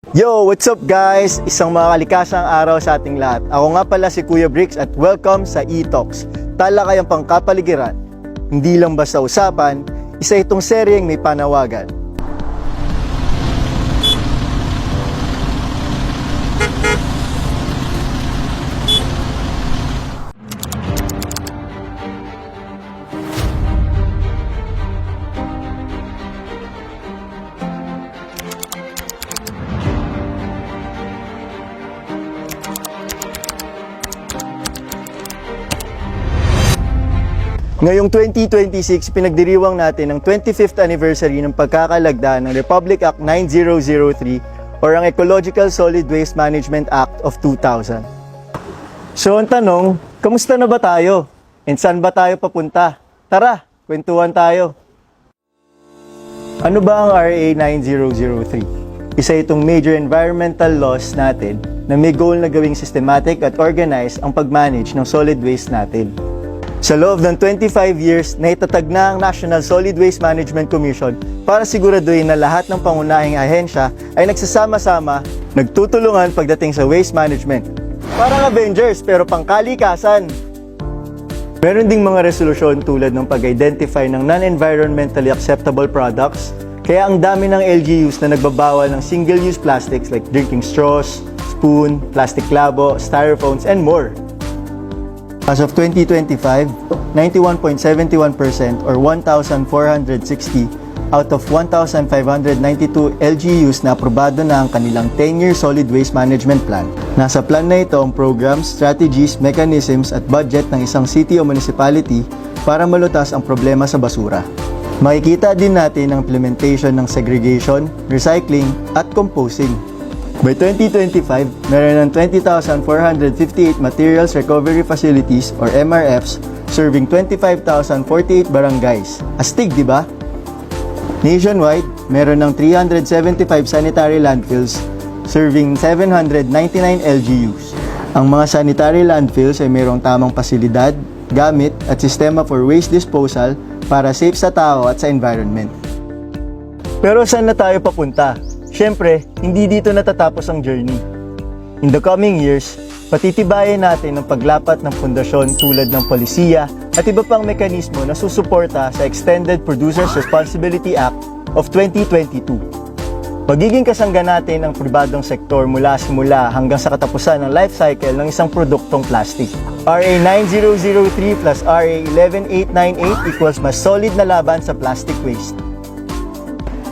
Yo, what's up guys? Isang makalikasang araw sa ating lahat. Ako nga pala si Kuya Bricks at welcome sa E-Talks. Talakayang pangkapaligiran. Hindi lang basta usapan, isa itong seryeng may panawagan. Ngayong 2026, pinagdiriwang natin ang 25th anniversary ng pagkakalagda ng Republic Act 9003 or ang Ecological Solid Waste Management Act of 2000. So ang tanong, kamusta na ba tayo? And saan ba tayo papunta? Tara, kwentuhan tayo. Ano ba ang RA 9003? Isa itong major environmental laws natin na may goal na gawing systematic at organized ang pag-manage ng solid waste natin. Sa loob ng 25 years, naitatag na ang National Solid Waste Management Commission para siguraduhin na lahat ng pangunahing ahensya ay nagsasama-sama, nagtutulungan pagdating sa waste management. Parang Avengers pero pangkalikasan. Meron ding mga resolusyon tulad ng pag-identify ng non-environmentally acceptable products, kaya ang dami ng LGUs na nagbabawal ng single-use plastics like drinking straws, spoon, plastic labo, styrophones, and more. As of 2025, 91.71% or 1,460 out of 1,592 LGUs na aprobado na ang kanilang 10-year solid waste management plan. Nasa plan na ito ang programs, strategies, mechanisms at budget ng isang city o municipality para malutas ang problema sa basura. Makikita din natin ang implementation ng segregation, recycling at composting. By 2025, meron ng 20,458 Materials Recovery Facilities or MRFs serving 25,048 barangays. Astig, di ba? Nationwide, meron ng 375 sanitary landfills serving 799 LGUs. Ang mga sanitary landfills ay mayroong tamang pasilidad, gamit at sistema for waste disposal para safe sa tao at sa environment. Pero saan na tayo papunta? Siyempre, hindi dito natatapos ang journey. In the coming years, patitibayan natin ang paglapat ng pundasyon tulad ng polisiya at iba pang mekanismo na susuporta sa Extended Producers Responsibility Act of 2022. Magiging kasangga natin ang pribadong sektor mula simula hanggang sa katapusan ng life cycle ng isang produktong plastic. RA 9003 plus RA 11898 equals mas solid na laban sa plastic waste.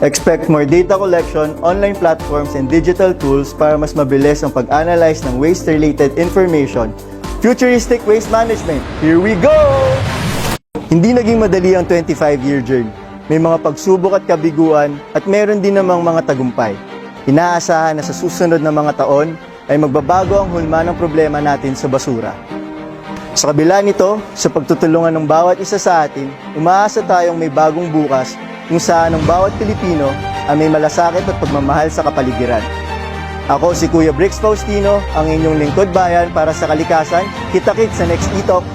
Expect more data collection, online platforms, and digital tools para mas mabilis ang pag-analyze ng waste-related information. Futuristic waste management, here we go! Hindi naging madali ang 25-year journey. May mga pagsubok at kabiguan at meron din namang mga tagumpay. Inaasahan na sa susunod na mga taon ay magbabago ang hulma ng problema natin sa basura. Sa kabila nito, sa pagtutulungan ng bawat isa sa atin, umaasa tayong may bagong bukas kung saan ang bawat Pilipino ay may malasakit at pagmamahal sa kapaligiran. Ako si Kuya Bricks Faustino, ang inyong lingkod bayan para sa kalikasan. Kita-kits sa next E-Talk.